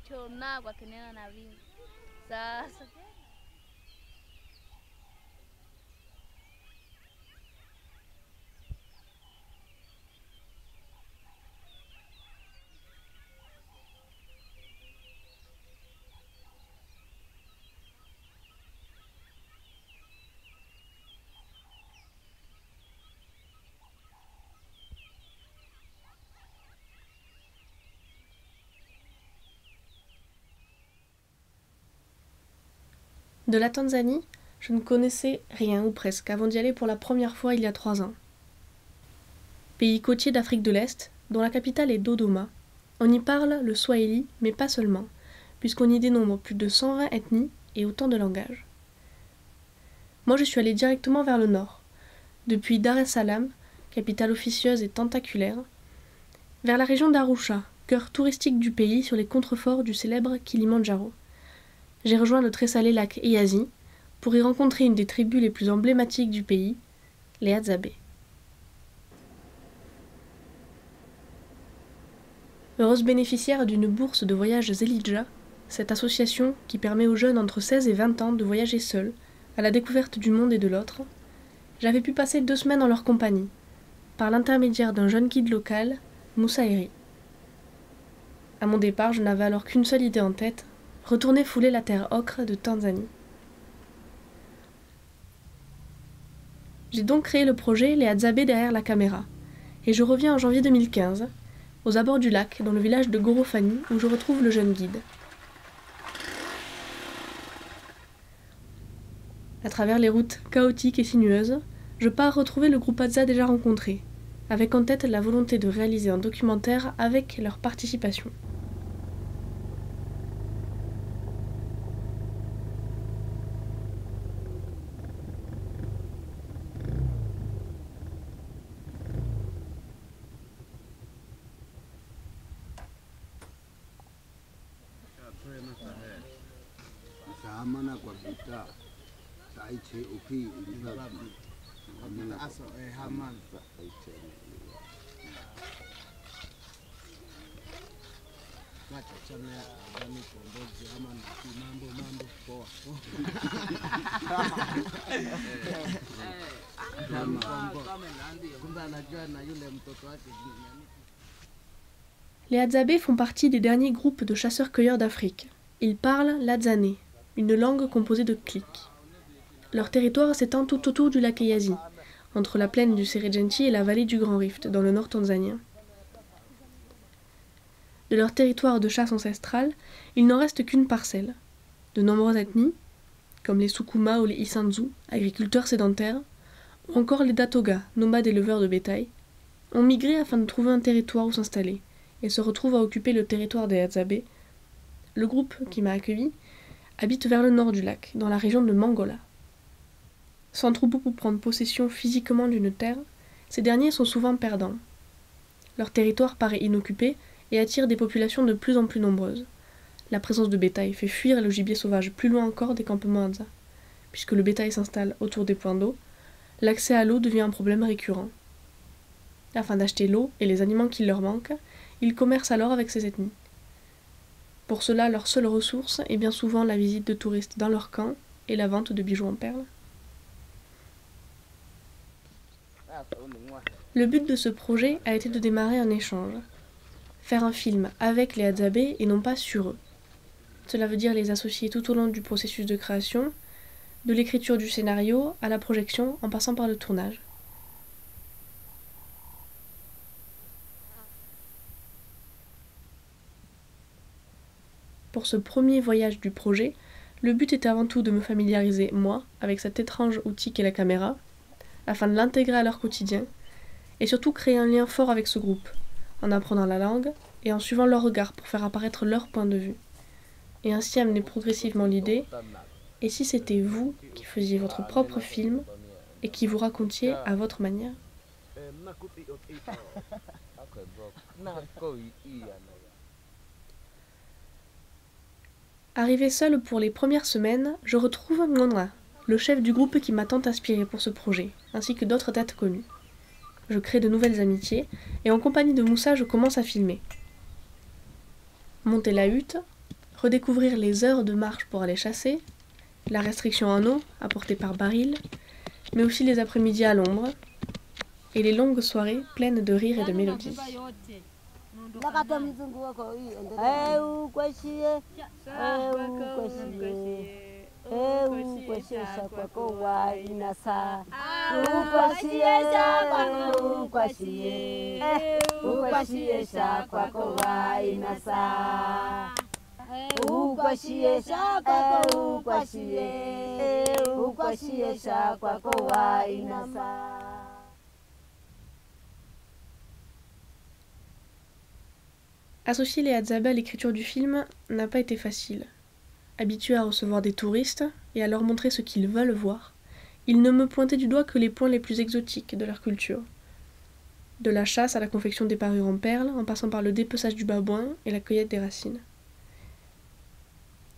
Chona kwa kinena na vingi. Sasa De la Tanzanie, je ne connaissais rien ou presque avant d'y aller pour la première fois il y a 3 ans. Pays côtier d'Afrique de l'Est, dont la capitale est Dodoma, on y parle le swahili, mais pas seulement, puisqu'on y dénombre plus de 120 ethnies et autant de langages. Moi je suis allée directement vers le nord, depuis Dar es Salaam, capitale officieuse et tentaculaire, vers la région d'Arusha, cœur touristique du pays sur les contreforts du célèbre Kilimandjaro. J'ai rejoint le très salé lac Eyasi pour y rencontrer une des tribus les plus emblématiques du pays, les Hadzabe. Heureuse bénéficiaire d'une bourse de voyage Zelidja, cette association qui permet aux jeunes entre 16 et 20 ans de voyager seuls, à la découverte du monde et de l'autre, j'avais pu passer 2 semaines en leur compagnie, par l'intermédiaire d'un jeune guide local, Moussa Eri. À mon départ, je n'avais alors qu'une seule idée en tête, retourner fouler la terre ocre de Tanzanie. J'ai donc créé le projet Les Hadzabe derrière la caméra, et je reviens en janvier 2015, aux abords du lac, dans le village de Gorofani, où je retrouve le jeune guide. À travers les routes chaotiques et sinueuses, je pars retrouver le groupe Hadza déjà rencontré, avec en tête la volonté de réaliser un documentaire avec leur participation. Les Hadzabe font partie des derniers groupes de chasseurs-cueilleurs d'Afrique. Ils parlent l'Hadzané, une langue composée de clics. Leur territoire s'étend tout autour du lac Eyasi, entre la plaine du Serengeti et la vallée du Grand Rift, dans le nord tanzanien. De leur territoire de chasse ancestrale, il n'en reste qu'une parcelle. De nombreuses ethnies, comme les Sukuma ou les Isanzu, agriculteurs sédentaires, ou encore les Datoga, nomades éleveurs de bétail, ont migré afin de trouver un territoire où s'installer, et se retrouvent à occuper le territoire des Hadzabe. Le groupe qui m'a accueilli habite vers le nord du lac, dans la région de Mangola. Sans troupeau pour prendre possession physiquement d'une terre, ces derniers sont souvent perdants. Leur territoire paraît inoccupé et attire des populations de plus en plus nombreuses. La présence de bétail fait fuir le gibier sauvage plus loin encore des campements Hadza. Puisque le bétail s'installe autour des points d'eau, l'accès à l'eau devient un problème récurrent. Afin d'acheter l'eau et les aliments qui leur manquent, ils commercent alors avec ces ethnies. Pour cela, leur seule ressource est bien souvent la visite de touristes dans leur camp et la vente de bijoux en perles. Le but de ce projet a été de démarrer un échange. Faire un film avec les Hadzabe et non pas sur eux. Cela veut dire les associer tout au long du processus de création, de l'écriture du scénario à la projection en passant par le tournage. Pour ce premier voyage du projet, le but était avant tout de me familiariser, moi, avec cet étrange outil qu'est la caméra, afin de l'intégrer à leur quotidien, et surtout créer un lien fort avec ce groupe, en apprenant la langue et en suivant leur regard pour faire apparaître leur point de vue, et ainsi amener progressivement l'idée, et si c'était vous qui faisiez votre propre film et qui vous racontiez à votre manière. Arrivé seul pour les premières semaines, je retrouve Ngonra, le chef du groupe qui m'a tant inspiré pour ce projet, ainsi que d'autres têtes connues. Je crée de nouvelles amitiés, et en compagnie de Moussa, je commence à filmer. Monter la hutte, redécouvrir les heures de marche pour aller chasser, la restriction en eau apportée par baril, mais aussi les après-midi à l'ombre, et les longues soirées pleines de rires et de mélodies. Associer les Hadzabe à l'écriture du film n'a pas été facile. Habitués à recevoir des touristes et à leur montrer ce qu'ils veulent voir, ils ne me pointaient du doigt que les points les plus exotiques de leur culture. De la chasse à la confection des parures en perles, en passant par le dépeçage du babouin et la cueillette des racines.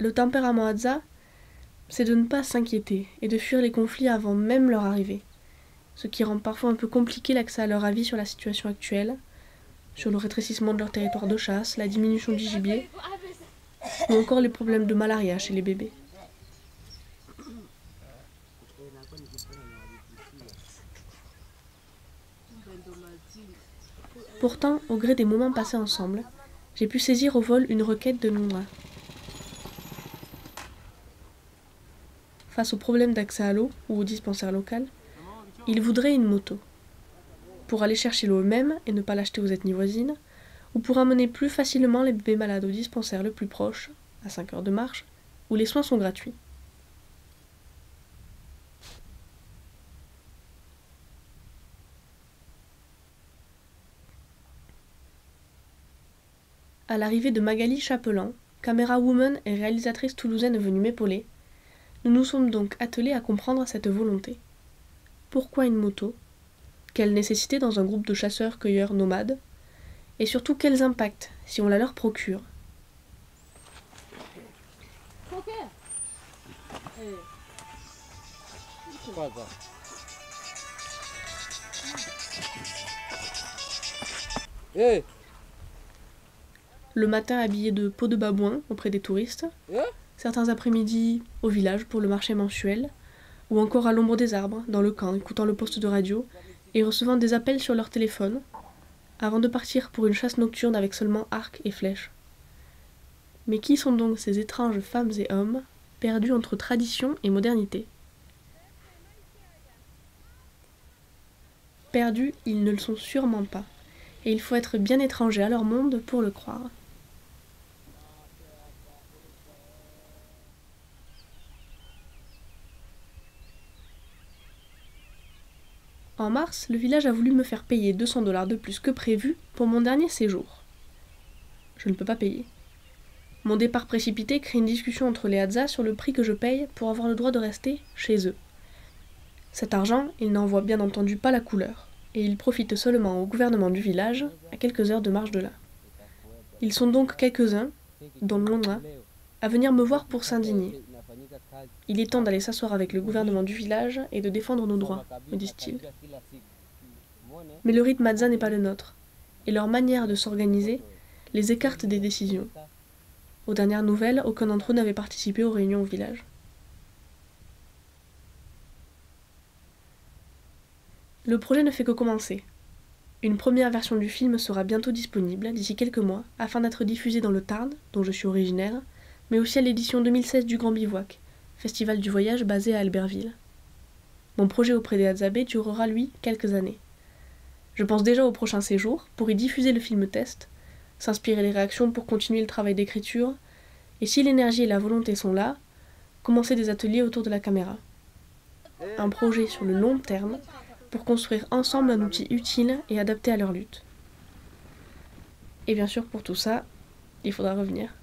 Le tempérament Hadza, c'est de ne pas s'inquiéter et de fuir les conflits avant même leur arrivée, ce qui rend parfois un peu compliqué l'accès à leur avis sur la situation actuelle, sur le rétrécissement de leur territoire de chasse, la diminution du gibier, ou encore les problèmes de malaria chez les bébés. Pourtant, au gré des moments passés ensemble, j'ai pu saisir au vol une requête de Ngonra. Face au problème d'accès à l'eau ou au dispensaire local, il voudrait une moto. Pour aller chercher l'eau eux-mêmes et ne pas l'acheter aux ethnies voisines, ou pour amener plus facilement les bébés malades au dispensaire le plus proche, à 5 heures de marche, où les soins sont gratuits. À l'arrivée de Magali Chapelan, caméra woman et réalisatrice toulousaine venue m'épauler, nous nous sommes donc attelés à comprendre cette volonté. Pourquoi une moto ? Quelle nécessité dans un groupe de chasseurs-cueilleurs nomades ? Et surtout quels impacts si on la leur procure ? Le matin habillé de peau de babouin auprès des touristes, certains après-midi au village pour le marché mensuel, ou encore à l'ombre des arbres, dans le camp, écoutant le poste de radio et recevant des appels sur leur téléphone, avant de partir pour une chasse nocturne avec seulement arc et flèches. Mais qui sont donc ces étranges femmes et hommes, perdus entre tradition et modernité ? Perdus, ils ne le sont sûrement pas, et il faut être bien étranger à leur monde pour le croire. En mars, le village a voulu me faire payer 200 $ de plus que prévu pour mon dernier séjour. Je ne peux pas payer. Mon départ précipité crée une discussion entre les Hadza sur le prix que je paye pour avoir le droit de rester chez eux. Cet argent, ils n'en voient bien entendu pas la couleur, et ils profitent seulement au gouvernement du village, à quelques heures de marche de là. Ils sont donc quelques-uns, dont Ngonra, à venir me voir pour s'indigner. Il est temps d'aller s'asseoir avec le gouvernement du village et de défendre nos droits, me disent-ils. Mais le rythme Hadza n'est pas le nôtre, et leur manière de s'organiser les écarte des décisions. Aux dernières nouvelles, aucun d'entre eux n'avait participé aux réunions au village. Le projet ne fait que commencer. Une première version du film sera bientôt disponible, d'ici quelques mois, afin d'être diffusée dans le Tarn, dont je suis originaire, mais aussi à l'édition 2016 du Grand Bivouac, festival du voyage basé à Albertville. Mon projet auprès des Hadzabe durera, lui, quelques années. Je pense déjà au prochain séjour, pour y diffuser le film test, s'inspirer des réactions pour continuer le travail d'écriture, et si l'énergie et la volonté sont là, commencer des ateliers autour de la caméra. Un projet sur le long terme, pour construire ensemble un outil utile et adapté à leur lutte. Et bien sûr, pour tout ça, il faudra revenir.